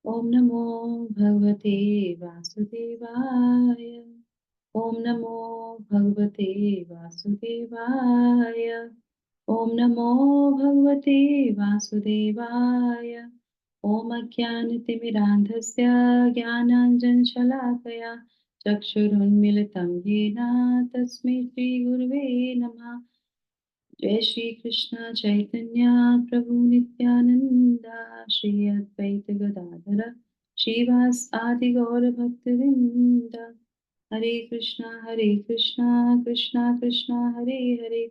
ओम नमो भगवते वासुदेवाय। ओम नमो भगवते वासुदेवाय। ओम नमो भगवते वासुदेवाय। ओम अज्ञानतिमिरान्धस्य ज्ञानाञ्जनशलाकया चक्षुरुन्मिलितं येन तस्मै श्रीगुरुवे नमः। जय श्री कृष्ण चैतन्य प्रभु नित्यानंद श्री अद्वैत गदाधर श्रीवास आदि गौर भक्त वृंद। हरे कृष्णा कृष्णा कृष्णा हरे हरे,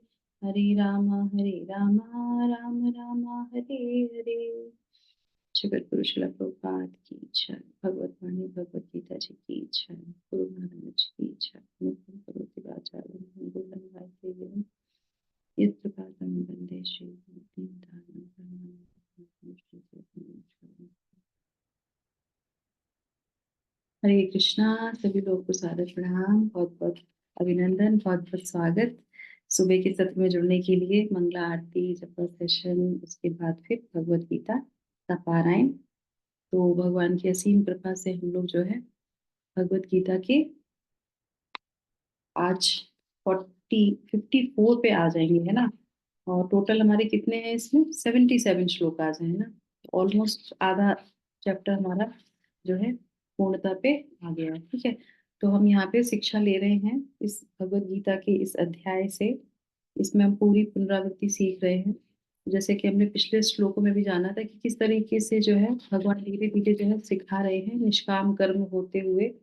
हरे राम राम राम हरे हरे। जगत गुरु श्रील प्रभुपाद की जय। भगवत वाणी भगवत गीता जी की जय। गुरु महाराज जी की जय। मुखम करोति वाचालं मंगलं वासुदेवं यत्र पादं वन्दे श्रीगुरुं हरे कृष्णा। सभी लोग को सादर प्रणाम, बहुत बहुत अभिनंदन, बहुत बहुत स्वागत सुबह के सत्र में जुड़ने के लिए। मंगला आरती, जपा सेशन, उसके बाद फिर भगवत गीता का पारायण। तो भगवान की असीम कृपा से हम लोग जो है भगवत गीता के आज 54 पे आ जाएंगे, है ना। और टोटल हमारे कितने हैं इसमें, 77 श्लोक आ जाए, है ना। ऑलमोस्ट आधा चैप्टर हमारा जो है पूर्णता पे आ गया है। ठीक है, तो हम यहाँ पे शिक्षा ले रहे हैं इस भगवत गीता के इस अध्याय से। इसमें हम पूरी पुनरावृत्ति सीख रहे हैं। जैसे कि हमने पिछले श्लोकों में भी जाना था कि किस तरीके से जो है भगवान धीरे धीरे जो है सिखा रहे हैं, निष्काम कर्म होते हुए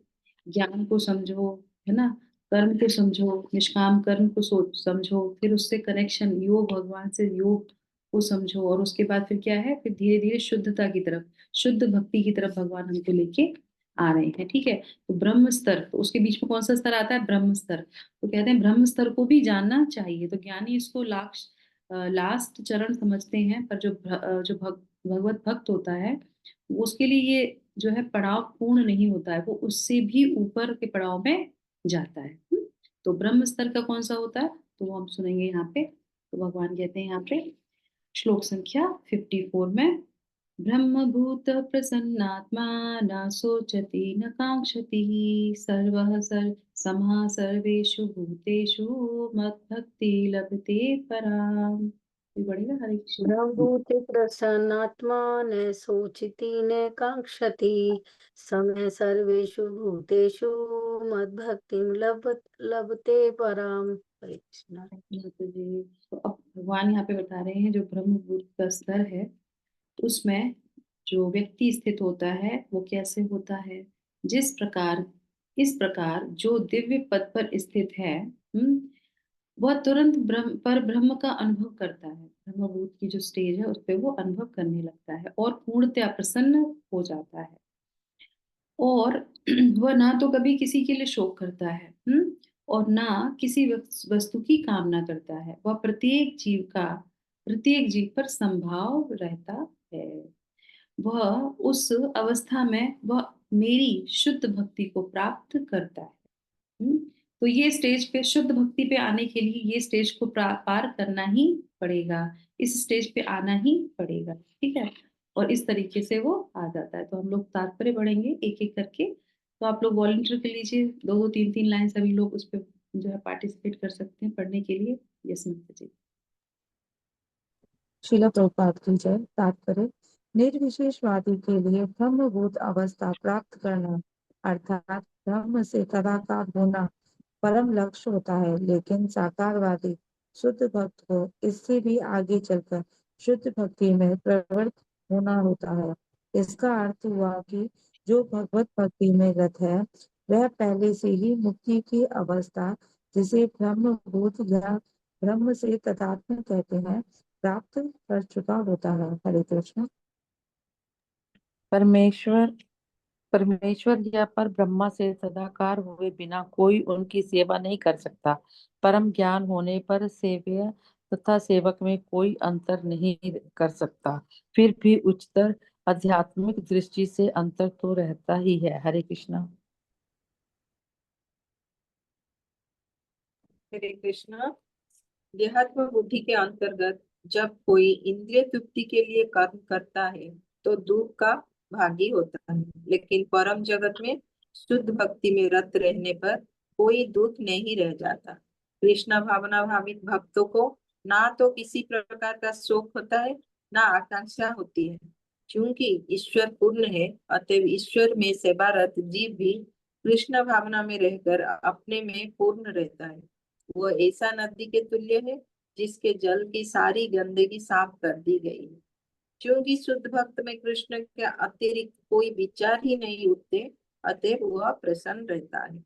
ज्ञान को समझो, है ना। कर्म को समझो, निष्काम कर्म को समझो, फिर उससे कनेक्शन योग, भगवान से योग को समझो, और उसके बाद फिर क्या है, फिर धीरे धीरे शुद्धता की तरफ, शुद्ध भक्ति की तरफ भगवान हमको लेके आ रहे हैं। ठीक है, तो ब्रह्म स्तर, तो उसके बीच में कौन सा स्तर आता है, ब्रह्म स्तर। तो कहते हैं ब्रह्म स्तर को भी जानना चाहिए। तो ज्ञानी इसको लास्ट चरण समझते हैं, पर जो भगवत भक्त होता है उसके लिए ये जो है पड़ाव पूर्ण नहीं होता है, वो उससे भी ऊपर के पड़ाव में जाता है। तो ब्रह्म स्तर का कौन सा होता है, तो वो हम सुनेंगे यहाँ पे। तो भगवान कहते हैं यहाँ पे श्लोक संख्या 54 में, ब्रह्मभूत प्रसन्नात्मा न शोचति न कांक्षति सर्वः समः सर्वेषु भूतेषु मद्भक्ति लभते पराम। ये बढ़ेगा, हरे कृष्ण। ब्रह्मभूते प्रसन्नात्मा न शोचति न कांक्षति समय सर्वेषु भूतेषु मद्भक्तिं लभते पराम। हरे कृष्णा। माता जी, तो अब भगवान यहाँ पे बता रहे हैं जो ब्रह्मभूत का स्तर है उसमें जो व्यक्ति स्थित होता है वो कैसे होता है। जिस प्रकार, इस प्रकार जो दिव्य पद पर स्थित है, वह तुरंत ब्रह्म का अनुभव करता है। ब्रह्मभूत की जो स्टेज है उस पे वो अनुभव करने लगता है और पूर्णतया प्रसन्न हो जाता है। और वह ना तो कभी किसी के लिए शोक करता है, और ना किसी वस्तु की कामना करता है। वह प्रत्येक जीव पर संभाव रहता है। वह उस अवस्था में वह मेरी शुद्ध भक्ति को प्राप्त करता है। हम्म, तो ये स्टेज पे, शुद्ध भक्ति पे आने के लिए ये स्टेज को पार करना ही पड़ेगा, इस स्टेज पे आना ही पड़ेगा। ठीक है, और इस तरीके से वो आ जाता है। तो हम लोग तात्पर्य पढ़ेंगे एक एक करके। तो आप लोग वॉलंटियर कर लीजिए, दो दो तीन तीन लाइन सभी लोग उस पर जो है पार्टिसिपेट कर सकते हैं पढ़ने के लिए। यस मित्र जी। श्रील प्रभुपाद की जय। तात्पर्य, निर्विशेषवादी के लिए ब्रह्मभूत अवस्था प्राप्त करना अर्थात ब्रह्म से तदाकार होना परम लक्ष्य होता है, लेकिन साकारवादी शुद्ध भक्त को इससे भी आगे चलकर शुद्ध भक्ति में प्रवृत्त होना होता है। इसका अर्थ हुआ कि जो भगवत भक्ति में रत है वह पहले से ही मुक्ति की अवस्था, जिसे ब्रह्मभूत या ब्रह्म से तदात्म कहते हैं, प्राप्त कर चुका होता है। हरे कृष्ण। परमेश्वर परमेश्वर या पर ब्रह्मा से सदाकार हुए बिना कोई उनकी सेवा नहीं कर सकता। परम ज्ञान होने पर सेव्य तथा सेवक में कोई अंतर नहीं कर सकता। फिर भी उच्चतर आध्यात्मिक दृष्टि से अंतर तो रहता ही है। हरे कृष्णा। हरे कृष्णा। देहात्म बुद्धि के अंतर्गत जब कोई इंद्रिय तृप्ति के लिए कर्म करता है तो दुख का भागी होता है, लेकिन परम जगत में शुद्ध भक्ति में रत रहने पर कोई दुख नहीं रह जाता। कृष्णा भावना भावित भक्तों को ना तो किसी प्रकार का शोक होता है, ना आकांक्षा होती है। क्योंकि ईश्वर पूर्ण है, अतएव ईश्वर में सेवारत जीव भी कृष्ण भावना में रहकर अपने में पूर्ण रहता है। वह ऐसा नदी के तुल्य है जिसके जल की सारी गंदगी साफ कर दी गई है। क्योंकि शुद्ध भक्त में कृष्ण के अतिरिक्त कोई विचार ही नहीं उठते, अतएव वह प्रसन्न रहता है।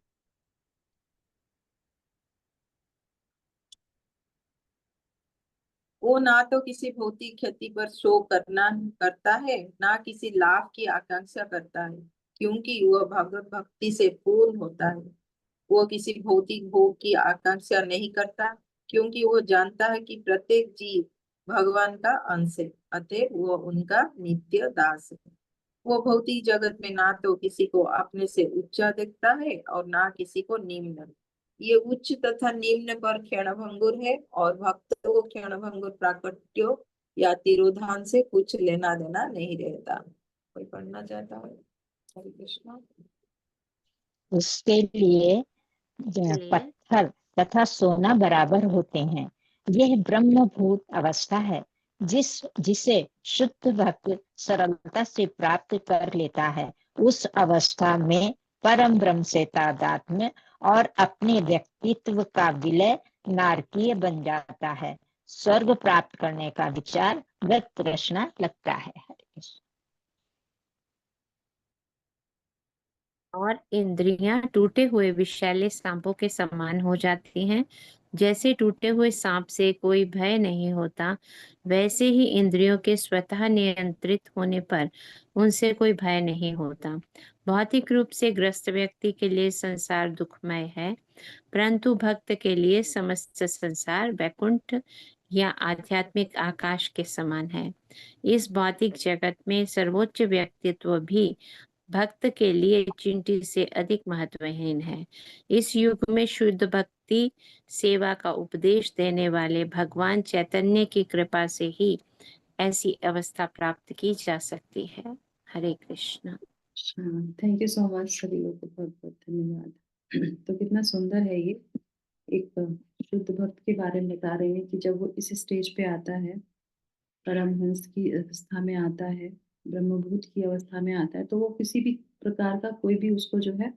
वो ना तो किसी भौतिक क्षति पर शोक करता है, ना किसी लाभ की आकांक्षा करता है, क्योंकि वह भगवत भक्ति से पूर्ण होता है। वह किसी भौतिक भोग की आकांक्षा नहीं करता, क्योंकि वह जानता है कि प्रत्येक जीव भगवान का अंश है, अतएव वह उनका नित्य दास है। वो भौतिक जगत में ना तो किसी को अपने से ऊंचा देखता है और ना किसी को निम्न। ये उच्च तथा निम्न पर क्षणभंगुर है, और भक्त को क्षणभंगुर प्राकट्यो या तिरोधान से कुछ लेना देना नहीं रहता। कोई पढ़ना चाहता है? हरे कृष्णा। उसके लिए पत्थर तथा सोना बराबर होते हैं। यह ब्रह्मभूत अवस्था है जिसे शुद्ध भक्त सरलता से प्राप्त कर लेता है। उस अवस्था में परम ब्रह्म से तादात्म्य और अपने व्यक्तित्व का विलय नारकीय बन जाता है। स्वर्ग प्राप्त करने का विचार व्यक्त तृष्णा लगता है। हरे कृष्ण। और इंद्रियां टूटे हुए विषैले सांपों के समान हो जाती हैं। जैसे टूटे हुए सांप से कोई भय नहीं होता, वैसे ही इंद्रियों के स्वतः नियंत्रित होने पर उनसे कोई भय नहीं होता। भौतिक रूप से ग्रस्त व्यक्ति के लिए संसार दुखमय है, परंतु भक्त के लिए समस्त संसार वैकुंठ या आध्यात्मिक आकाश के समान है। इस भौतिक जगत में सर्वोच्च व्यक्तित्व भी भक्त के लिए चींटी से अधिक महत्वहीन है। इस युग में शुद्ध भक्ति सेवा का उपदेश देने वाले भगवान चैतन्य की कृपा से ही ऐसी अवस्था प्राप्त की जा सकती है। Hare Krishna. Thank you so much सभी लोगों को, बहुत बहुत धन्यवाद। तो कितना सुंदर है ये, एक शुद्ध भक्त के बारे में बता रहे हैं कि जब वो इस स्टेज पे आता है, परमहंस की अवस्था में आता है, ब्रह्मभूत की अवस्था में आता है, तो वो किसी भी प्रकार का कोई भी उसको जो है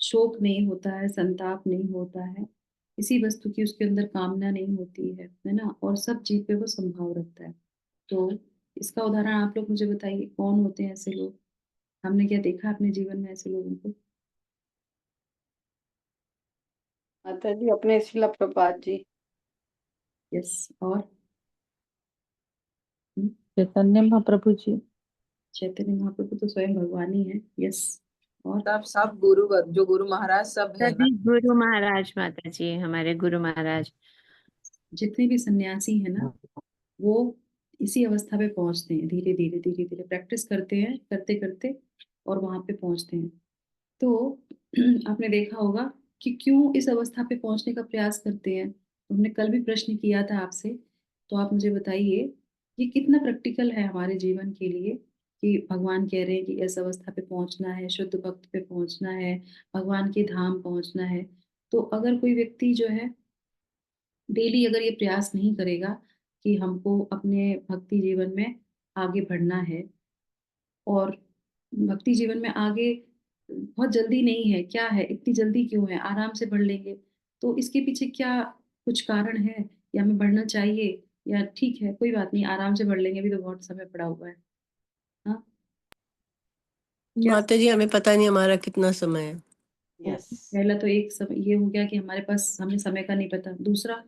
शोक नहीं होता है, संताप नहीं होता है, किसी वस्तु की उसके अंदर कामना नहीं होती है ना, और सब जीव पे वो संभाव रखता है। तो इसका उदाहरण आप लोग मुझे बताइए, कौन होते हैं ऐसे लोग? हमने क्या देखा अपने जीवन में ऐसे लोगों को? माता जी अपने शिला प्रभात जी। यस, और चैतन्य महाप्रभु जी। चैतन्य महाप्रभु तो स्वयं भगवान ही है। यस, और सब गुरु, जो गुरु महाराज सब है ना। सभी गुरु महाराज, माता जी हमारे गुरु महाराज। जितने भी सन्यासी है ना, वो इसी अवस्था पे पहुंचते हैं, धीरे धीरे धीरे धीरे प्रैक्टिस करते हैं, करते करते और वहां पे पहुंचते हैं। तो आपने देखा होगा कि क्यों इस अवस्था पे पहुंचने का प्रयास करते हैं। हमने कल भी प्रश्न किया था आपसे, तो आप मुझे बताइए ये कितना प्रैक्टिकल है हमारे जीवन के लिए, कि भगवान कह रहे हैं कि इस अवस्था पे पहुंचना है, शुद्ध भक्त पे पहुंचना है, भगवान के धाम पहुंचना है। तो अगर कोई व्यक्ति जो है डेली अगर ये प्रयास नहीं करेगा कि हमको अपने भक्ति जीवन में आगे बढ़ना है, और भक्ति जीवन में आगे बहुत जल्दी नहीं है, क्या है इतनी जल्दी क्यों है, आराम से बढ़ लेंगे, तो इसके पीछे क्या कुछ कारण है, या हमें बढ़ना चाहिए, या ठीक है कोई बात नहीं आराम से बढ़ लेंगे, अभी तो बहुत समय पड़ा हुआ है। हाँ, क्या? माता जी हमें पता नहीं हमारा कितना समय है। यस। पहला तो एक समय ये हो गया कि हमारे पास, हमें समय का नहीं पता। दूसरा,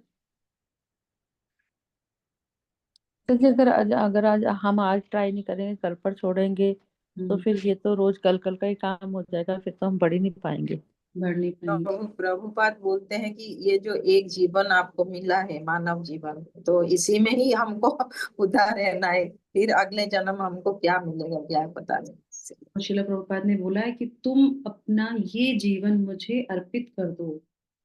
क्योंकि अगर आज हम आज ट्राई नहीं करेंगे, कल पर छोड़ेंगे, तो फिर ये तो रोज कल कल का ही काम हो जाएगा, फिर तो हम बढ़ ही नहीं पाएंगे। बढ़ नहीं पाएंगे। प्रभुपाद बोलते हैं कि ये जो एक जीवन आपको मिला है, मानव जीवन, तो इसी में ही हमको उधार रहना है, फिर अगले जन्म हमको क्या मिलेगा क्या पता नहीं। और शिला प्रभुपाद ने बोला है कि तुम अपना ये जीवन मुझे अर्पित कर दो,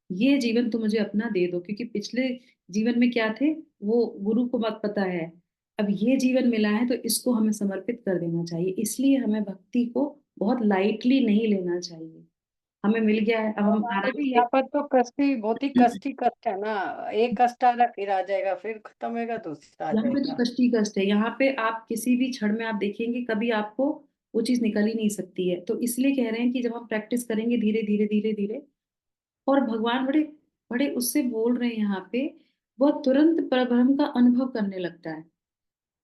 ये जीवन तुम मुझे अपना दे दो, क्योंकि पिछले जीवन में क्या थे वो गुरु को मत पता है, अब ये जीवन मिला है तो इसको हमें समर्पित कर देना चाहिए, इसलिए हमें भक्ति को बहुत लाइटली नहीं लेना चाहिए। हमें मिल गया है, अब हम माता आराम जी से यहाँ पर तो कष्टी बहुत ही कष्टी कष्ट है ना। एक कष्ट आ रहा फिर आ जाएगा, फिर खत्म होगा दूसरा आ यहाँ पे तो जाएगा। कष्ट ही कष्ट है। यहाँ पे आप किसी भी क्षण में आप देखेंगे कभी आपको वो चीज निकल ही नहीं सकती है। तो इसलिए कह रहे हैं कि जब हम प्रैक्टिस करेंगे धीरे धीरे धीरे धीरे, और भगवान बड़े बड़े उससे बोल रहे हैं यहाँ पे, वो तुरंत परब्रह्म का अनुभव करने लगता है।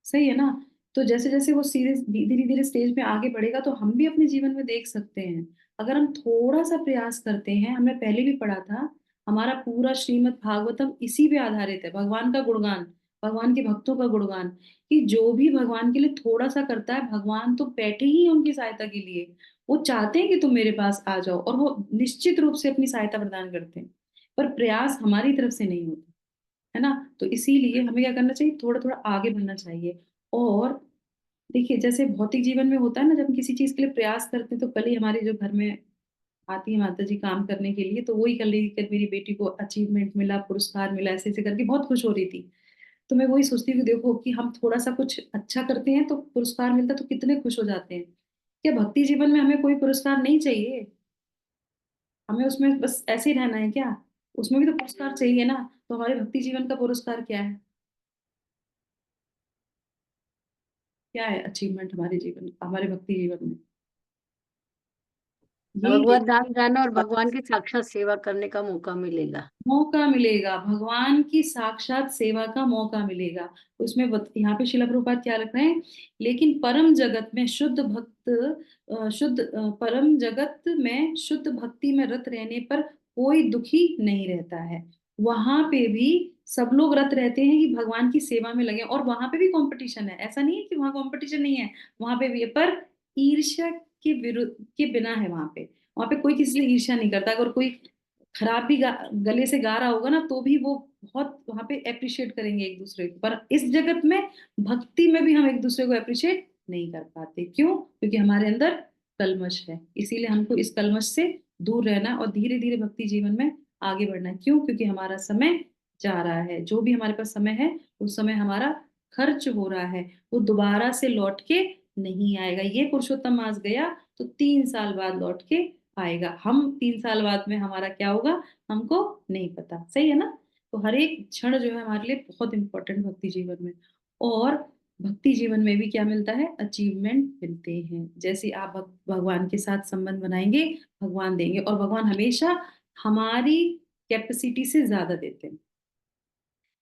सही है ना? तो जैसे जैसे वो सीरीज धीरे धीरे स्टेज में आगे बढ़ेगा तो हम भी अपने जीवन में देख सकते हैं। अगर हम थोड़ा सा प्रयास करते हैं, हमने पहले भी पढ़ा था, हमारा पूरा श्रीमद् भागवतम इसी पे आधारित है, भगवान का गुणगान, भगवान के भक्तों का गुणगान, कि जो भी भगवान के लिए थोड़ा सा करता है, भगवान तो बैठे ही हैं उनकी सहायता के लिए। वो चाहते हैं कि तुम मेरे पास आ जाओ, और वो निश्चित रूप से अपनी सहायता प्रदान करते हैं, पर प्रयास हमारी तरफ से नहीं होता है ना। तो इसीलिए हमें क्या करना चाहिए, थोड़ा थोड़ा आगे बढ़ना चाहिए। और देखिए जैसे भौतिक जीवन में होता है ना, जब हम किसी चीज के लिए प्रयास करते हैं तो कल ही हमारे जो घर में आती है माता जी काम करने के लिए, तो वही कल ही कल मेरी बेटी को अचीवमेंट मिला, पुरस्कार मिला, ऐसे ऐसे करके बहुत खुश हो रही थी। तो मैं वही सोचती हूँ कि देखो कि हम थोड़ा सा कुछ अच्छा करते हैं तो पुरस्कार मिलता है तो कितने खुश हो जाते हैं। क्या भक्ति जीवन में हमें कोई पुरस्कार नहीं चाहिए? हमें उसमें बस ऐसे ही रहना है क्या? उसमें भी तो पुरस्कार चाहिए ना। तो हमारे भक्ति जीवन का पुरस्कार क्या है? क्या है अचीवमेंट हमारे जीवन, हमारे भक्ति जीवन में? यही है, भगवत धाम जाना और भगवान की साक्षात सेवा करने का मौका मिलेगा। मौका मिलेगा, भगवान की साक्षात सेवा का मौका मिलेगा। उसमें यहाँ पे शिला प्रभुपाद क्या लिख रहे हैं, लेकिन परम जगत में शुद्ध भक्त परम जगत में शुद्ध भक्ति में रत रहने पर कोई दुखी नहीं रहता है। वहां पे भी सब लोग रत रहते हैं कि भगवान की सेवा में लगे, और वहां पे भी कंपटीशन है, ऐसा नहीं है कि वहां कंपटीशन नहीं है, वहां पे भी है, पर ईर्ष्या के विरुद्ध के बिना है। वहां पे कोई किसी से ईर्ष्या नहीं करता। अगर कोई खराब भी गले से गा रहा होगा ना तो भी वो बहुत वहां पे अप्रिशिएट करेंगे एक दूसरे को। पर इस जगत में भक्ति में भी हम एक दूसरे को अप्रिशिएट नहीं कर पाते। क्यों? क्योंकि हमारे अंदर कलमश है। इसीलिए हमको इस कलमश से दूर रहना और धीरे धीरे भक्ति जीवन में आगे बढ़ना है। क्यों? क्योंकि हमारा समय जा रहा है, जो भी हमारे पास समय है उस समय हमारा खर्च हो रहा है, वो दोबारा से लौट के नहीं आएगा। ये पुरुषोत्तम मास गया तो 3 साल बाद लौट के आएगा। हम 3 साल बाद में हमारा क्या होगा हमको नहीं पता। सही है ना? तो हर एक क्षण जो है हमारे लिए बहुत इंपॉर्टेंट भक्ति जीवन में। और भक्ति जीवन में भी क्या मिलता है, अचीवमेंट मिलते हैं। जैसे आप भगवान के साथ संबंध बनाएंगे, भगवान देंगे, और भगवान हमेशा हमारी कैपेसिटी से ज्यादा देते हैं।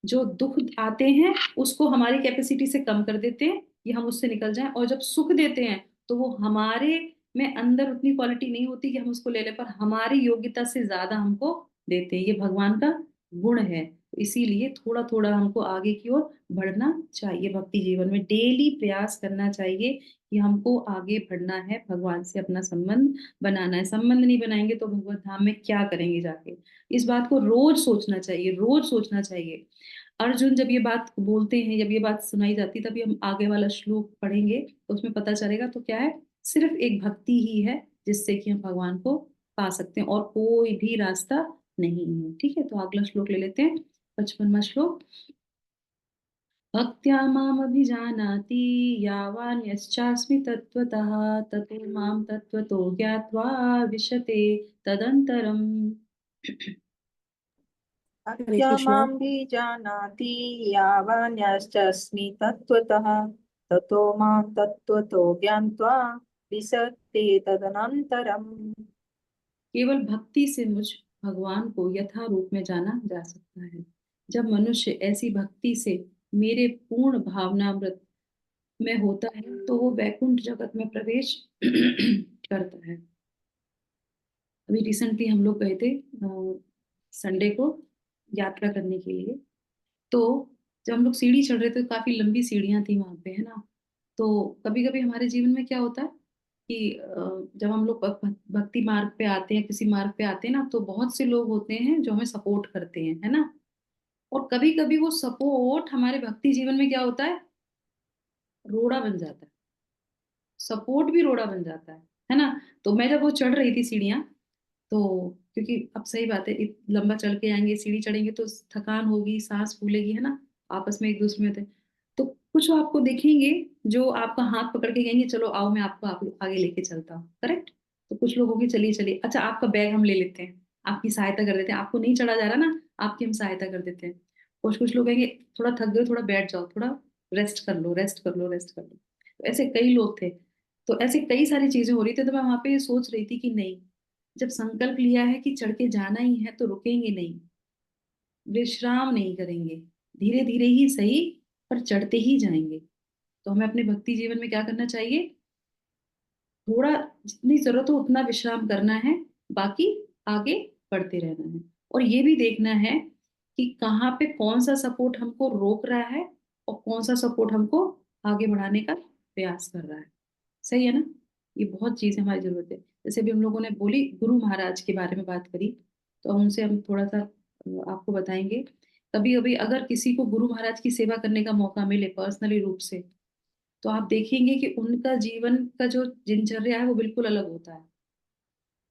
जो दुख आते हैं उसको हमारी कैपेसिटी से कम कर देते हैं कि हम उससे निकल जाएं, और जब सुख देते हैं तो वो हमारे में अंदर उतनी क्वालिटी नहीं होती कि हम उसको ले लें, पर हमारी योग्यता से ज्यादा हमको देते हैं। ये भगवान का गुण है। तो इसीलिए थोड़ा थोड़ा हमको आगे की ओर बढ़ना चाहिए। भक्ति जीवन में डेली प्रयास करना चाहिए कि हमको आगे बढ़ना है, भगवान से अपना संबंध बनाना है। संबंध नहीं बनाएंगे तो भगवत धाम में क्या करेंगे जाके? इस बात को रोज सोचना चाहिए, रोज सोचना चाहिए। अर्जुन जब ये बात बोलते हैं, जब ये बात सुनाई जाती है, तभी हम आगे वाला श्लोक पढ़ेंगे तो उसमें पता चलेगा। तो क्या है, सिर्फ एक भक्ति ही है जिससे कि हम भगवान को पा सकते हैं, और कोई भी रास्ता नहीं है। ठीक है, तो अगला श्लोक ले लेते हैं, 55वां श्लोक। भक्त्या मामभिजानाति यावान् यश्चास्मि तत्त्वतः ततो मां तत्त्वतो ज्ञात्वा विशते तदन्तरम्। हरे भक्त्या कृष्णा। मां बीजानाति यावान्यश्चास्मि तत्त्वतः ततो मां तत्त्वतो ज्ञात्वा विशते तदनन्तरम्। केवल भक्ति से मुझ भगवान को यथा रूप में जाना जा सकता है। जब मनुष्य ऐसी भक्ति से मेरे पूर्ण भावनामृत में होता है तो वो वैकुंठ जगत में प्रवेश करता है। अभी रिसेंटली हम लोग गए थे संडे को यात्रा करने के लिए। तो जब हम लोग सीढ़ी चढ़ रहे थे, काफी लंबी सीढ़ियां थी वहां पे, है ना। तो कभी कभी हमारे जीवन में क्या होता है कि जब हम लोग भक्ति मार्ग पे आते हैं, किसी मार्ग पे आते हैं ना, तो बहुत से लोग होते हैं जो हमें सपोर्ट करते हैं, है ना। और कभी कभी वो सपोर्ट हमारे भक्ति जीवन में क्या होता है, रोड़ा बन जाता है। सपोर्ट भी रोड़ा बन जाता है ना। तो मैं जब वो चढ़ रही थी सीढ़ियां, तो क्योंकि अब सही बात है, लंबा चढ़ के आएंगे, सीढ़ी चढ़ेंगे तो थकान होगी, सांस फूलेगी, है ना। आपस में एक दूसरे में थे, तो कुछ आपको देखेंगे जो आपका हाथ पकड़ के कहेंगे चलो आओ मैं आपको आप आगे लेके चलता हूँ, करेक्ट। तो कुछ लोग होंगे चलिए चलिए, अच्छा आपका बैग हम ले लेते हैं, आपकी सहायता कर देते हैं, आपको नहीं चढ़ा जा रहा ना, आपकी हम सहायता कर देते हैं। कुछ कुछ लोग कहेंगे थोड़ा थक गए, थोड़ा बैठ जाओ, थोड़ा रेस्ट कर लो, रेस्ट कर लो, रेस्ट कर लो। तो ऐसे कई लोग थे। तो ऐसे कई सारी चीजें हो रही थी, तो मैं वहां पे ये सोच रही थी कि नहीं, जब संकल्प लिया है कि चढ़ के जाना ही है तो रुकेंगे नहीं, विश्राम नहीं करेंगे, धीरे धीरे ही सही पर चढ़ते ही जाएंगे। तो हमें अपने भक्ति जीवन में क्या करना चाहिए, थोड़ा जितनी जरूरत हो उतना विश्राम करना है, बाकी आगे बढ़ते रहना है। और ये भी देखना है कि कहाँ पे कौन सा सपोर्ट हमको रोक रहा है और कौन सा सपोर्ट हमको आगे बढ़ाने का प्रयास कर रहा है। सही है ना। ये बहुत चीज हमारी जरूरत है। जैसे भी हम लोगों ने बोली गुरु महाराज के बारे में बात करी, तो उनसे हम थोड़ा सा आपको बताएंगे। कभी कभी अगर किसी को गुरु महाराज की सेवा करने का मौका मिले पर्सनली रूप से, तो आप देखेंगे कि उनका जीवन का जो दिनचर्या है वो बिल्कुल अलग होता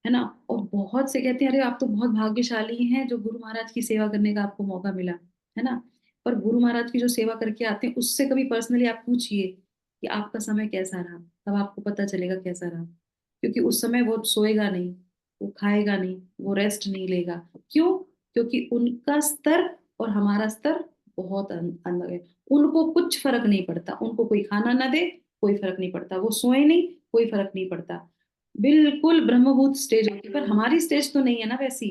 है ना। और बहुत से कहते हैं अरे आप तो बहुत भाग्यशाली हैं जो गुरु महाराज की सेवा करने का आपको मौका मिला, है ना। पर गुरु महाराज की जो सेवा करके आते हैं उससे कभी पर्सनली आप पूछिए कि आपका समय कैसा रहा, तब आपको पता चलेगा कैसा रहा। क्योंकि उस समय वो सोएगा नहीं, वो खाएगा नहीं, वो रेस्ट नहीं लेगा। क्यों? क्योंकि उनका स्तर और हमारा स्तर बहुत अलग है। उनको कुछ फर्क नहीं पड़ता, उनको कोई खाना ना दे कोई फर्क नहीं पड़ता, वो सोए नहीं कोई फर्क नहीं पड़ता, बिल्कुल ब्रह्मभूत स्टेज होती है। पर हमारी स्टेज तो नहीं है ना वैसी,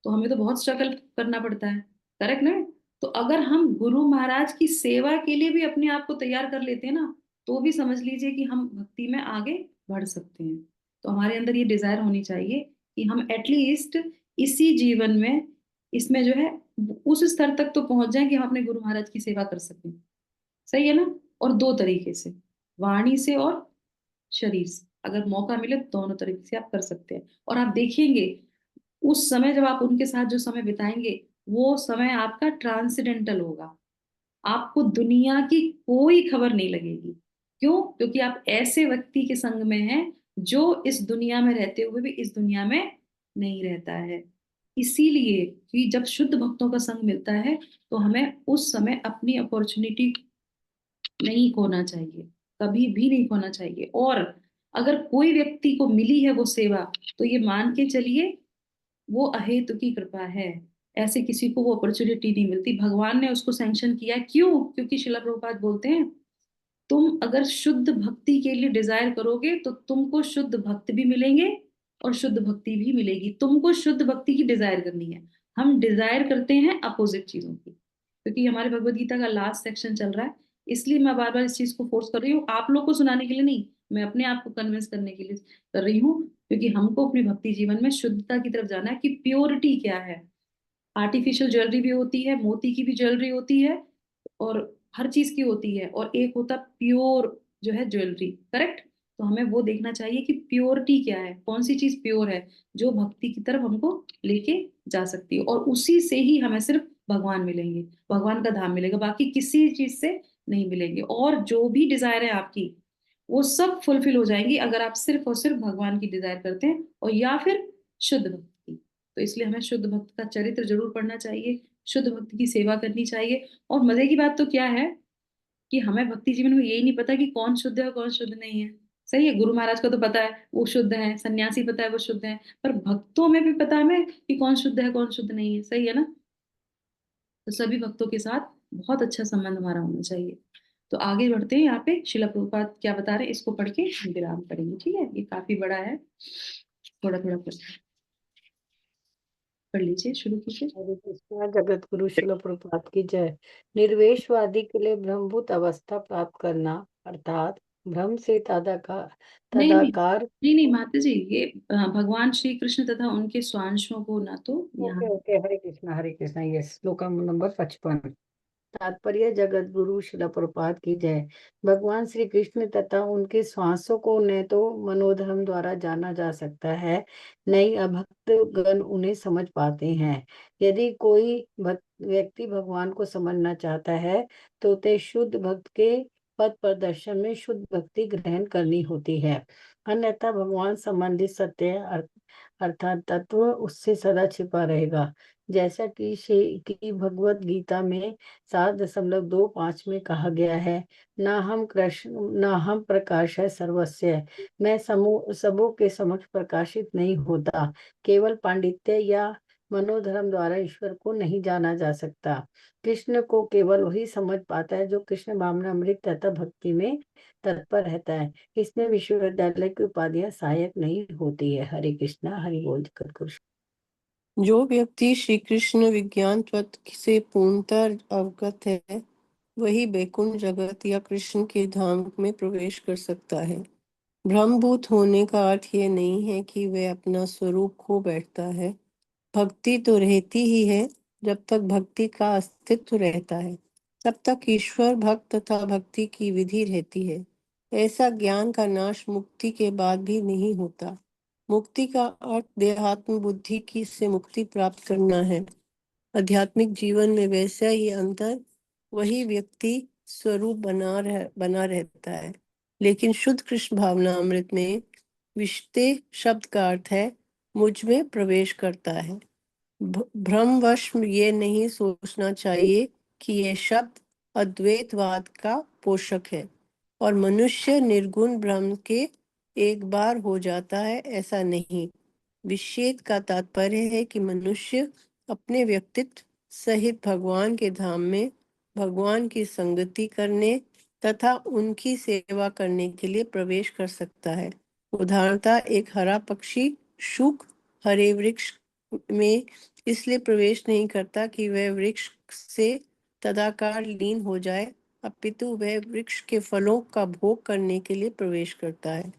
तो हमें तो बहुत स्ट्रगल करना पड़ता है, करेक्ट ना। तो अगर हम गुरु महाराज की सेवा के लिए भी अपने आप को तैयार कर लेते हैं ना, तो भी समझ लीजिए कि हम भक्ति में आगे बढ़ सकते हैं। तो हमारे अंदर ये डिजायर होनी चाहिए कि हम एटलीस्ट इसी जीवन में, इसमें जो है उस स्तर तक तो पहुंच जाएं कि हम अपने गुरु महाराज की सेवा कर सकें। सही है ना। और दो तरीके से, वाणी से और शरीर से, अगर मौका मिले तो दोनों तरीके से आप कर सकते हैं। और आप देखेंगे उस समय जब आप उनके साथ जो समय बिताएंगे, वो समय आपका ट्रांसेंडेंटल होगा। आपको दुनिया की कोई खबर नहीं लगेगी। क्यों? क्योंकि आप ऐसे व्यक्ति के संग में हैं जो इस दुनिया में रहते हुए भी इस दुनिया में नहीं रहता है। इसीलिए कि जब शुद्ध भक्तों का संग मिलता है तो हमें उस समय अपनी अपॉर्चुनिटी नहीं खोना चाहिए, कभी भी नहीं खोना चाहिए। और अगर कोई व्यक्ति को मिली है वो सेवा, तो ये मान के चलिए वो अहेतु की कृपा है। ऐसे किसी को वो अपॉर्चुनिटी नहीं मिलती, भगवान ने उसको सैंक्शन किया है। क्यों? क्योंकि शिला प्रभुपाद बोलते हैं तुम अगर शुद्ध भक्ति के लिए डिजायर करोगे तो तुमको शुद्ध भक्त भी मिलेंगे और शुद्ध भक्ति भी मिलेगी। तुमको शुद्ध भक्ति की डिजायर करनी है। हम डिजायर करते हैं अपोजिट चीजों की, क्योंकि हमारे भगवत गीता का लास्ट सेक्शन चल रहा है। इसलिए मैं बार बार इस चीज को फोर्स कर रही हूँ, आप लोग को सुनाने के लिए नहीं, मैं अपने आप को कन्विंस करने के लिए कर रही हूँ। क्योंकि हमको अपनी भक्ति जीवन में शुद्धता की तरफ जाना है कि प्योरिटी क्या है। आर्टिफिशियल ज्वेलरी भी होती है, मोती की भी ज्वेलरी होती है, और हर चीज की होती है, और एक होता प्योर जो है ज्वेलरी, करेक्ट। तो हमें वो देखना चाहिए कि प्योरिटी क्या है, कौन सी चीज प्योर है जो भक्ति की तरफ हमको लेके जा सकती है। और उसी से ही हमें सिर्फ भगवान मिलेंगे, भगवान का धाम मिलेगा, बाकी किसी चीज से नहीं मिलेंगे। और जो भी डिजायर है आपकी वो सब फुलफिल हो जाएंगी अगर आप सिर्फ और सिर्फ भगवान की डिजायर करते हैं, और या फिर शुद्ध भक्ति। तो इसलिए हमें शुद्ध भक्त का चरित्र जरूर पढ़ना चाहिए, शुद्ध भक्ति की सेवा करनी चाहिए। और मजे की बात तो क्या है कि हमें भक्ति जीवन में यही नहीं पता कि कौन शुद्ध है और कौन शुद्ध नहीं है। सही है, गुरु महाराज को तो पता है वो शुद्ध है, सन्यासी पता है वो शुद्ध है, पर भक्तों में भी पता है हमें कि कौन शुद्ध है कौन शुद्ध नहीं है। सही है ना। तो सभी भक्तों के साथ बहुत अच्छा संबंध हमारा होना चाहिए। तो आगे बढ़ते हैं, यहाँ पे शिला प्रभुपाद क्या बता रहे हैं इसको पढ़ के हम विराम करेंगे। ठीक है, ये काफी बड़ा है, थोड़ा थोड़ा पढ़ लीजिए, शुरू कीजिए। हरे कृष्णा। जगत गुरु शिल प्रभुपाद की जय। निर्वेशवादी के लिए ब्रह्मभूत अवस्था प्राप्त करना अर्थात भ्रम से नहीं नहीं तदाकार। नहीं नहीं माता जी, ये भगवान श्री कृष्ण तथा उनके स्वांशों को ना तो यहाँ। ओके ओके, हरे कृष्णा, यस, श्लोक नंबर 55। तात्पर्य जगत गुरु शिला प्रभुपाद की जय। भगवान श्री कृष्ण तथा उनके श्वासों को न तो मनोधर्म द्वारा जाना जा सकता है, न ही अभक्त गण उन्हें समझ पाते हैं। यदि कोई व्यक्ति भगवान को समझना चाहता है तो उसे शुद्ध भक्त के पद प्रदर्शन में शुद्ध भक्ति ग्रहण करनी होती है, अन्यथा भगवान संबंधित सत्य अर्थात तत्व उससे सदा छिपा रहेगा। जैसा कि भगवत गीता में 7.25 में कहा गया है, ना हम कृष्ण ना हम प्रकाश है सर्वस्य। मैं समूह सबों के समक्ष प्रकाशित नहीं होता। केवल पांडित्य या मनोधर्म द्वारा ईश्वर को नहीं जाना जा सकता। कृष्ण को केवल वही समझ पाता है जो कृष्ण भावनामृत तथा भक्ति में तत्पर रहता है। इसमें विश्वविद्यालय की उपाधियां सहायक नहीं होती है। हरे कृष्णा। हरि बोल। जगत गुरु। जो व्यक्ति श्री कृष्ण विज्ञान तत्व से पूर्णतः अवगत है, वही बैकुंठ जगत या कृष्ण के धाम में प्रवेश कर सकता है। ब्रह्मभूत होने का अर्थ ये नहीं है कि वह अपना स्वरूप खो बैठता है। भक्ति तो रहती ही है। जब तक भक्ति का अस्तित्व रहता है, तब तक ईश्वर भक्त तथा भक्ति की विधि रहती है। ऐसा ज्ञान का नाश मुक्ति के बाद भी नहीं होता। मुक्ति का अर्थ देहात्म बुद्धि की से मुक्ति प्राप्त करना है। आध्यात्मिक जीवन में वैसा ही अंतर वही व्यक्ति स्वरूप बना रहता है। लेकिन शुद्ध कृष्ण भावना अमृत में विशते शब्द का अर्थ है मुझ में प्रवेश करता है। भ्रमवश ये नहीं सोचना चाहिए कि ये शब्द अद्वैतवाद का पोषक है और मनुष्य निर्गुण ब्रह्म के एक बार हो जाता है, ऐसा नहीं। विच्छेद का तात्पर्य है कि मनुष्य अपने व्यक्तित्व सहित भगवान के धाम में भगवान की संगति करने तथा उनकी सेवा करने के लिए प्रवेश कर सकता है। उदाहरणतः एक हरा पक्षी शुक हरे वृक्ष में इसलिए प्रवेश नहीं करता कि वह वृक्ष से तदाकार लीन हो जाए, अपितु वह वृक्ष के फलों का भोग करने के लिए प्रवेश करता है।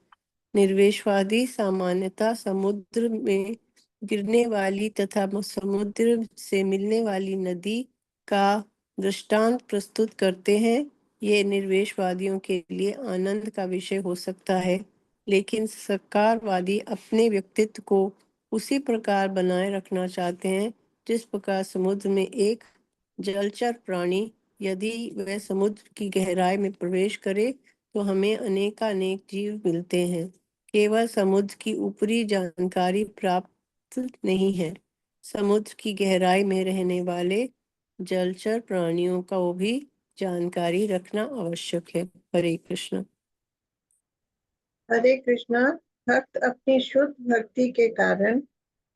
निर्वेशवादी सामान्यतः समुद्र में गिरने वाली तथा समुद्र से मिलने वाली नदी का दृष्टांत प्रस्तुत करते हैं। ये निर्वेशवादियों के लिए आनंद का विषय हो सकता है, लेकिन सकारवादी अपने व्यक्तित्व को उसी प्रकार बनाए रखना चाहते हैं जिस प्रकार समुद्र में एक जलचर प्राणी यदि वह समुद्र की गहराई में प्रवेश करे तो हमें अनेकानेक जीव मिलते हैं। केवल समुद्र की ऊपरी जानकारी प्राप्त नहीं है, समुद्र की गहराई में रहने वाले जलचर प्राणियों का भी जानकारी रखना आवश्यक है। हरे कृष्ण। हरे कृष्णा। भक्त अपनी शुद्ध भक्ति के कारण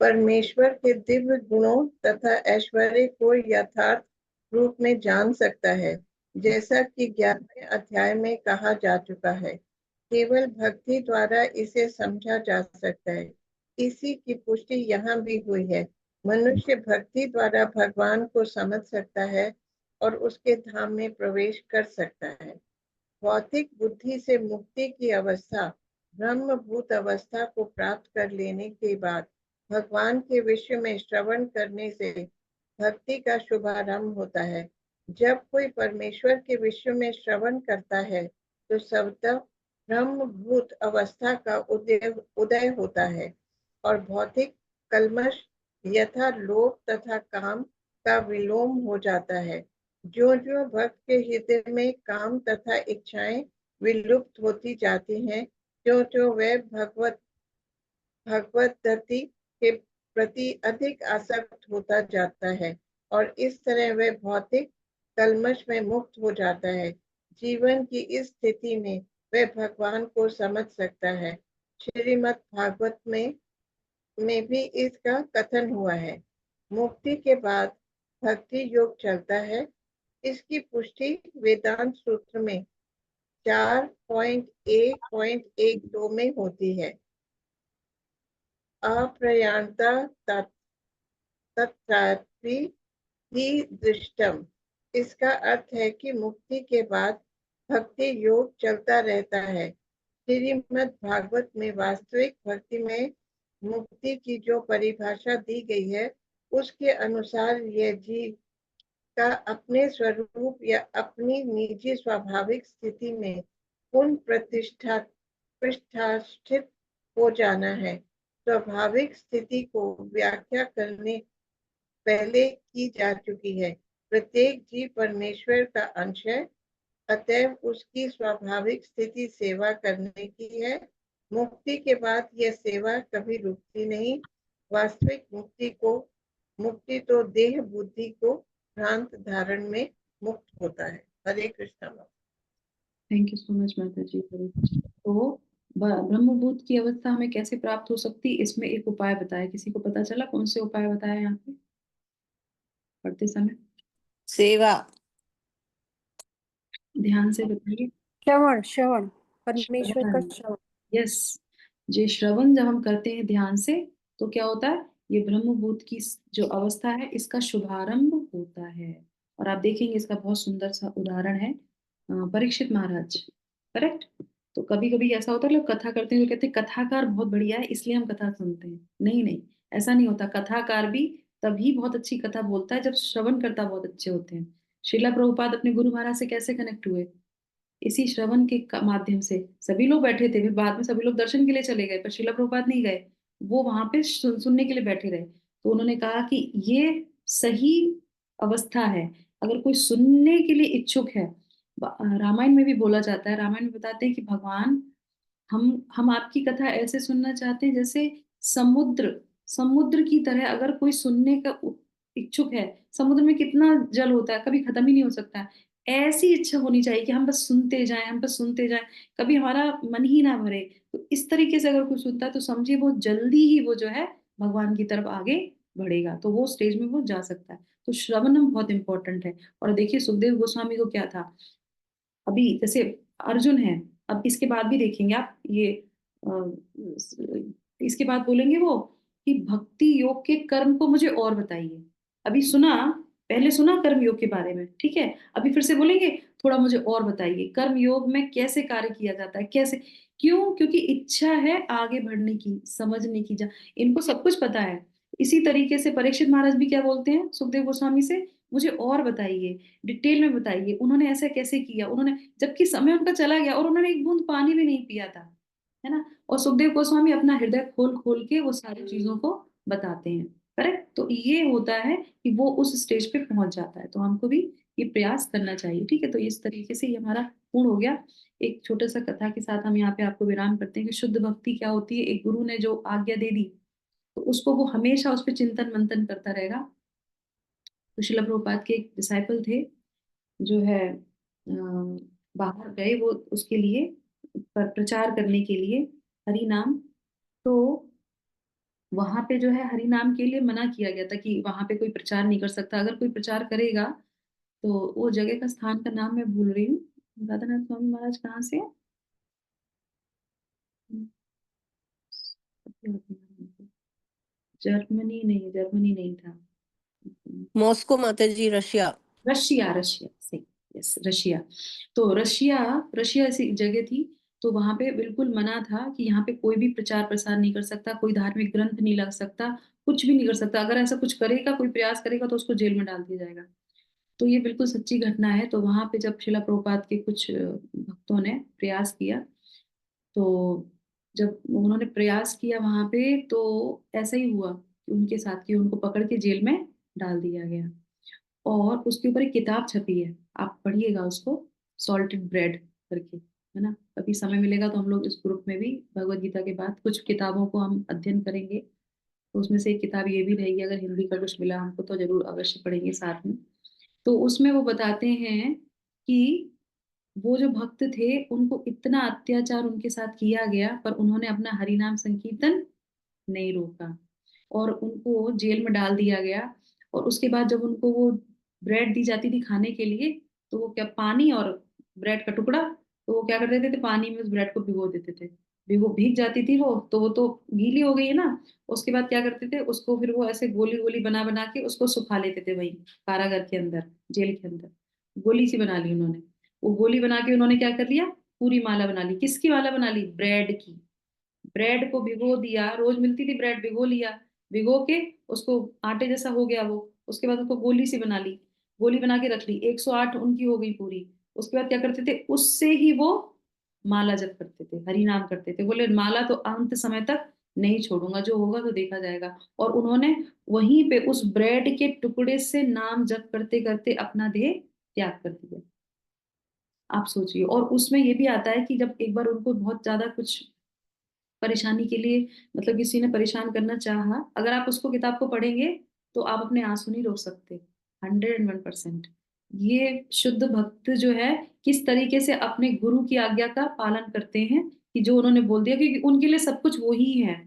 परमेश्वर के दिव्य गुणों तथा ऐश्वर्य को यथार्थ रूप में जान सकता है, जैसा कि 11वें अध्याय में कहा जा चुका है। केवल भक्ति द्वारा इसे समझा जा सकता है। इसी की पुष्टि यहाँ भी हुई है। मनुष्य भक्ति द्वारा भगवान को समझ सकता है और उसके धाम में प्रवेश कर सकता है। भौतिक बुद्धि से मुक्ति की अवस्था ब्रह्मभूत अवस्था को प्राप्त कर लेने के बाद भगवान के विषय में श्रवण करने से भक्ति का शुभारंभ होता है। जब कोई परमेश्वर के विषय में श्रवण करता है तो स्वतः ब्रह्मभूत अवस्था का उदय होता है और भौतिक कल्मश यथा लोभ तथा काम का विलोम हो जाता है। जो जो भक्त के हृदय में काम तथा इच्छाएं विलुप्त होती जाती हैं, जो जो वह भगवद्गति के प्रति अधिक आसक्त होता जाता है और इस तरह वह भौतिक कल्मश में मुक्त हो जाता है। जीवन की इस स्थिति में वह भगवान को समझ सकता है। श्रीमद् भागवत में भी इसका कथन हुआ है। मुक्ति के बाद भक्ति योग चलता है। इसकी पुष्टि वेदांत सूत्र में 4.1.12 में होती है। अप्रयाणता तत्रापि ही दृष्टम। इसका अर्थ है कि मुक्ति के बाद भक्ति योग चलता रहता है। श्रीमद् भागवत में वास्तविक भक्ति में मुक्ति की जो परिभाषा दी गई है, उसके अनुसार यह जीव का अपने स्वरूप या अपनी निजी स्वाभाविक स्थिति में पुनः प्रतिष्ठित हो जाना है। स्वाभाविक स्थिति को व्याख्या करने पहले की जा चुकी है। प्रत्येक जीव परमेश्वर का अंश है, अतएव उसकी स्वाभाविक स्थिति सेवा करने की है। मुक्ति के बाद यह सेवा कभी रुकती नहीं। वास्तविक मुक्ति को मुक्ति तो देह बुद्धि को भ्रांत धारण में मुक्त होता है। Hare Krishna. Thank you so much माता जी। तो ब्रह्मभूत की अवस्था हमें कैसे प्राप्त हो सकती है, इसमें एक उपाय बताया, किसी को पता चला कौन से उपाय बताया यहाँ पे पढ़ते समय? सेवा, ध्यान से बताइए। श्रवण, श्रवण, परमेश्वर का श्रवण। यस, ये श्रवण जब हम करते हैं ध्यान से तो क्या होता है, ये ब्रह्मभूत की जो अवस्था है इसका शुभारंभ होता है। और आप देखेंगे इसका बहुत सुंदर सा उदाहरण है परीक्षित महाराज। करेक्ट। तो कभी कभी ऐसा होता है लोग कथा करते हैं तो कहते हैं कथाकार बहुत बढ़िया है इसलिए हम कथा सुनते हैं। नहीं नहीं, ऐसा नहीं होता। कथाकार भी तभी बहुत अच्छी कथा बोलता है जब श्रवणकर्ता बहुत अच्छे होते हैं। श्रीला प्रभुपाद अपने गुरु महाराज से कैसे कनेक्ट हुए? इसी श्रवण के माध्यम से। सभी लोग बैठे थे, फिर बाद में सभी लोग दर्शन के लिए चले गए पर श्रीला प्रभुपाद नहीं गए, वो वहां पे सुनने के लिए बैठे रहे। तो उन्होंने कहा कि ये सही अवस्था है। अगर कोई सुनने के लिए इच्छुक है, रामायण में भी बोला जाता है, रामायण में बताते हैं कि भगवान हम आपकी कथा ऐसे सुनना चाहते हैं जैसे समुद्र समुद्र की तरह। अगर कोई सुनने का इच्छुक है, समुद्र में कितना जल होता है, कभी खत्म ही नहीं हो सकता है। ऐसी इच्छा होनी चाहिए कि हम बस सुनते जाएं, हम बस सुनते जाएं, कभी हमारा मन ही ना भरे। तो इस तरीके से अगर कोई सुनता है तो समझिए वो जल्दी ही वो जो है भगवान की तरफ आगे बढ़ेगा, तो वो स्टेज में वो जा सकता है। तो श्रवणम बहुत इंपॉर्टेंट है। और देखिए सुखदेव गोस्वामी को क्या था, अभी जैसे अर्जुन है, अब इसके बाद भी देखेंगे आप ये इसके बाद बोलेंगे वो कि भक्ति योग के कर्म को मुझे और बताइए। अभी सुना, पहले सुना कर्म योग के बारे में, ठीक है, अभी फिर से बोलेंगे थोड़ा मुझे और बताइए कर्म योग में कैसे कार्य किया जाता है, कैसे। क्यों? क्योंकि इच्छा है आगे बढ़ने की, समझने की। इनको सब कुछ पता है। इसी तरीके से परीक्षित महाराज भी क्या बोलते हैं सुखदेव गोस्वामी से, मुझे और बताइए, डिटेल में बताइए उन्होंने ऐसा कैसे किया, उन्होंने, जबकि समय उनका चला गया और उन्होंने एक बूंद पानी भी नहीं पिया था, है ना। और सुखदेव गोस्वामी अपना हृदय खोल खोल के वो सारी चीजों को बताते हैं। करेक्ट। तो ये होता है कि वो उस स्टेज पे पहुंच जाता है। तो हमको भी ये प्रयास करना चाहिए, ठीक है। तो इस तरीके से ये हमारा पूर्ण हो गया। एक छोटा सा कथा के साथ हम यहाँ पे आपको विराम करते हैं कि शुद्ध भक्ति क्या होती है। एक गुरु ने जो आज्ञा दे दी तो उसको वो हमेशा उस पर चिंतन मंथन करता रहेगा। तो शिला प्रभुपाद के एक डिसाइपल थे जो है बाहर गए वो उसके लिए प्रचार करने के लिए हरि नाम। तो वहां पे जो है हरि नाम के लिए मना किया गया था कि वहां पे कोई प्रचार नहीं कर सकता। अगर कोई प्रचार करेगा तो वो जगह का स्थान का नाम मैं भूल रही हूँ। राधानाथ स्वामी महाराज कहाँ से है? जर्मनी नहीं था। मॉस्को माता जी, रशिया। रशिया, रशिया सही। Yes, Russia. तो रशिया, रशिया ऐसी जगह थी। तो वहां पे बिल्कुल मना था कि यहाँ पे कोई भी प्रचार प्रसार नहीं कर सकता, कोई धार्मिक ग्रंथ नहीं लग सकता, कुछ भी नहीं कर सकता। अगर ऐसा कुछ करेगा, कोई प्रयास करेगा तो उसको जेल में डाल दिया जाएगा। तो ये बिल्कुल सच्ची घटना है। तो वहां पे जब शिला प्रभुपाद के कुछ भक्तों ने प्रयास किया, तो जब उन्होंने प्रयास किया वहां पे तो ऐसा ही हुआ कि उनके साथ की उनको पकड़ के जेल में डाल दिया गया। और उसके ऊपर एक किताब छपी है, आप पढ़िएगा उसको, सॉल्टेड ब्रेड करके, है ना। कभी समय मिलेगा तो हम लोग इस ग्रुप में भी भगवत गीता के बाद कुछ किताबों को हम अध्ययन करेंगे। तो उसमें से एक किताब ये भी रहेगी, अगर हिंदी का कुछ मिला हमको तो जरूर अवश्य पढ़ेंगे साथ में। तो उसमें वो बताते हैं कि वो जो भक्त थे उनको इतना अत्याचार उनके साथ किया गया पर उन्होंने अपना हरि नाम संकीर्तन नहीं रोका और उनको जेल में डाल दिया गया। और उसके बाद जब उनको वो ब्रेड दी जाती थी खाने के लिए, तो वो क्या, पानी और ब्रेड का टुकड़ा, तो वो क्या करते थे, पानी में उस ब्रेड को भिगो देते थे। भीग जाती थी वो तो गीली हो गई है ना। उसके बाद क्या करते थे उसको, फिर वो ऐसे गोली गोली बना बना के उसको सुखा लेते थे वहीं कारागार के अंदर, जेल के अंदर। गोली सी बना ली उन्होंने। वो गोली बना के उन्होंने क्या कर लिया, पूरी माला बना ली। किसकी माला बना ली? ब्रेड की। ब्रेड को भिगो दिया, रोज मिलती थी ब्रेड, भिगो लिया, भिगो के उसको आटे जैसा हो गया वो। उसके बाद उसको गोली सी बना ली, गोली बना के रख ली, 108 उनकी हो गई पूरी। उसके बाद क्या करते थे, उससे ही वो माला जप करते थे, हरि नाम करते थे। बोले माला तो अंत समय तक नहीं छोड़ूंगा, जो होगा तो देखा जाएगा। और उन्होंने वहीं पे उस ब्रेड के टुकड़े से नाम जप करते करते अपना देह त्याग कर दिया। आप सोचिए। और उसमें ये भी आता है कि जब एक बार उनको बहुत ज्यादा कुछ परेशानी के लिए, मतलब किसी ने परेशान करना चाहा, अगर आप उसको किताब को पढ़ेंगे तो आप अपने आंसू नहीं रोक सकते। 101%। ये शुद्ध भक्त जो है किस तरीके से अपने गुरु की आज्ञा का पालन करते हैं कि जो उन्होंने बोल दिया, क्योंकि उनके लिए सब कुछ वो ही है।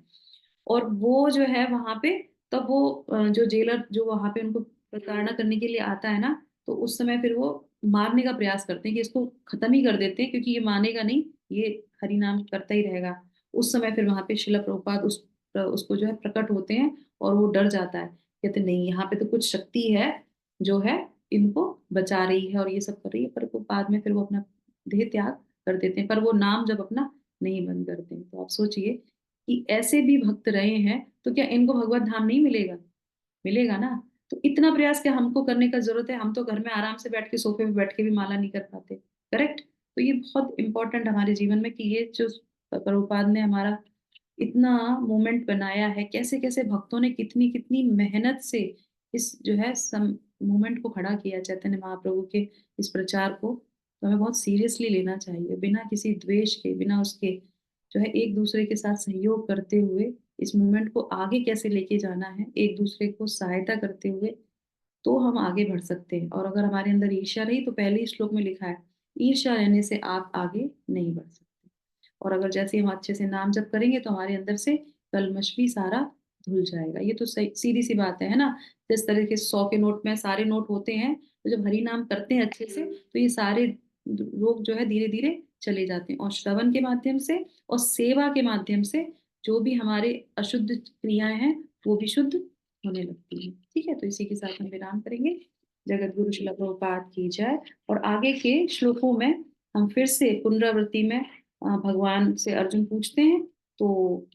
और वो जो है वहां पे, तब वो जो जेलर जो वहां पे उनको प्रताड़ना करने के लिए आता है ना, तो उस समय फिर वो मारने का प्रयास करते हैं कि इसको खत्म ही कर देते हैं, क्योंकि ये मानेगा नहीं, ये हरि नाम करता ही रहेगा। उस समय फिर वहां पे शिला प्रभुपाद उसको जो है प्रकट होते हैं, और वो डर जाता है, कहते नहीं यहाँ पे तो कुछ शक्ति है जो है इनको बचा रही है और ये सब कर रही है। पर वो बाद में फिर वो अपना देह त्याग कर देते हैं, पर वो नाम जब अपना नहीं बंद करते हैं। तो आप सोचिए कि ऐसे भी भक्त रहे हैं, तो क्या इनको भगवत धाम नहीं मिलेगा? मिलेगा ना। तो इतना प्रयास क्या हमको करने का जरूरत है? हम तो घर में आराम से बैठ के सोफे पे बैठ के भी माला नहीं कर पाते। करेक्ट। तो ये बहुत इंपॉर्टेंट हमारे जीवन में कि ये जो प्रभुपाद ने हमारा इतना मोमेंट बनाया है, कैसे कैसे भक्तों ने कितनी कितनी मेहनत से इस जो है मूवमेंट को खड़ा किया, चैतन्य महाप्रभु के इस प्रचार को। तो हमें बहुत सीरियसली लेना चाहिए, बिना किसी द्वेष के, बिना उसके जो है एक दूसरे के साथ सहयोग करते हुए इस मूवमेंट को आगे कैसे लेके जाना है, एक दूसरे को सहायता करते हुए, तो हम आगे बढ़ सकते हैं। और अगर हमारे अंदर ईर्ष्या रही, तो पहले ही श्लोक में लिखा है, ईर्ष्या रहने से आप आगे नहीं बढ़ सकते। और अगर जैसे हम अच्छे से नाम जप करेंगे, तो हमारे अंदर से कलमश भी सारा धुल जाएगा। ये तो सही सीधी सी बात है ना। जिस तरीके से 100 के नोट में सारे नोट होते हैं, तो जब हरि नाम करते हैं अच्छे से, तो ये सारे रोग जो है धीरे धीरे चले जाते हैं। और श्रवण के माध्यम से और सेवा के माध्यम से जो भी हमारे अशुद्ध क्रियाएं हैं, वो भी शुद्ध होने लगती है। ठीक है, तो इसी के साथ हम विराम करेंगे। जगत गुरु श्रील प्रभुपाद की जय। और आगे के श्लोकों में हम फिर से पुनरावृत्ति में भगवान से अर्जुन पूछते हैं, तो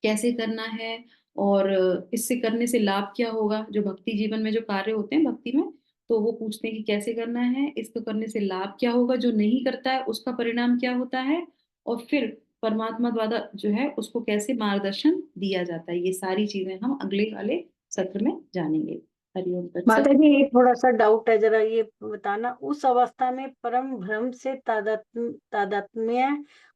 कैसे करना है, और इससे करने से लाभ क्या होगा, जो भक्ति जीवन में जो कार्य होते हैं भक्ति में, तो वो पूछते हैं कि कैसे करना है, इसको करने से लाभ क्या होगा, जो नहीं करता है उसका परिणाम क्या होता है, और फिर परमात्मा द्वारा जो है उसको कैसे मार्गदर्शन दिया जाता है। ये सारी चीजें हम अगले वाले सत्र में जानेंगे। हरिओम तत्सत। माता जी, ये थोड़ा सा डाउट है, जरा ये बताना, उस अवस्था में परम भ्रम से तादात्म्य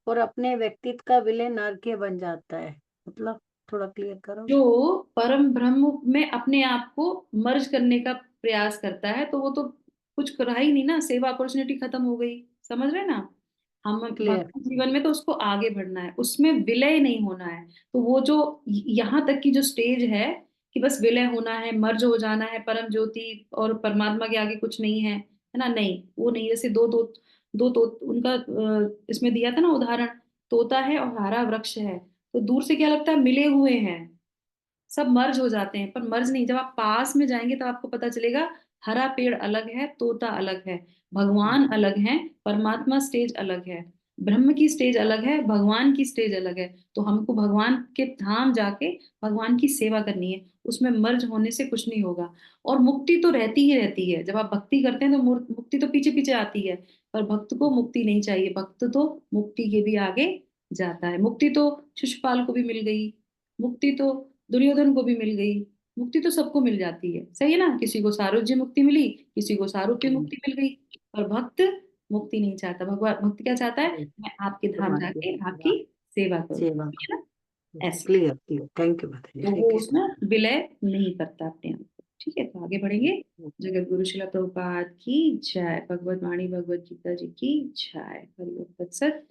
और अपने व्यक्तित्व का विलय नरक बन जाता है, मतलब थोड़ा क्लियर करो। जो परम ब्रह्म में अपने आप को मर्ज करने का प्रयास करता है, तो वो तो कुछ रहा ही नहीं ना, सेवा अपॉर्चुनिटी खत्म हो गई। समझ रहे ना। हम क्लियर। भक्ति जीवन में तो उसको आगे बढ़ना है, उसमें विलय नहीं होना है। तो वो जो यहाँ तक की जो स्टेज है कि बस विलय होना है, मर्ज हो जाना है परम ज्योति और परमात्मा के आगे कुछ नहीं है ना, नहीं, वो नहीं। जैसे दो तो उनका इसमें दिया था ना उदाहरण, तोता है और हरा वृक्ष है, तो दूर से क्या लगता है मिले हुए हैं, सब मर्ज हो जाते हैं, पर मर्ज नहीं। जब आप पास में जाएंगे तो आपको पता चलेगा हरा पेड़ अलग है, तोता अलग है, भगवान अलग है, परमात्मा स्टेज अलग है, ब्रह्म की स्टेज अलग है, भगवान की स्टेज अलग है। तो हमको भगवान के धाम जाके भगवान की सेवा करनी है, उसमें मर्ज होने से कुछ नहीं होगा। और मुक्ति तो रहती ही रहती है। जब आप भक्ति करते हैं तो मुक्ति तो पीछे पीछे आती है, पर भक्त को मुक्ति नहीं चाहिए। भक्त तो मुक्ति के भी आगे जाता है। मुक्ति तो शिशुपाल को भी मिल गई, मुक्ति तो दुर्योधन को भी मिल गई, मुक्ति तो सबको मिल जाती है। सही है ना। किसी को सारोज्य मुक्ति मिली, किसी को सारूप्य मुक्ति मिल गई, पर भक्त मुक्ति नहीं चाहता। भगवान भक्त क्या चाहता है, मैं आपके धाम भगवान की जाके आपकी सेवा करूं, सेवा। है ना। ऐसे क्लियर क्लियर, थैंक यू माता जी, तो हरे वो कृष्ण। उसमें विलय नहीं करता अपने आप को। ठीक है, तो आगे बढ़ेंगे। जगत गुरु शिला प्रभुपाद की जय। भगवत वाणी भगवत गीता जी की जय। हरि ओम तत्सत।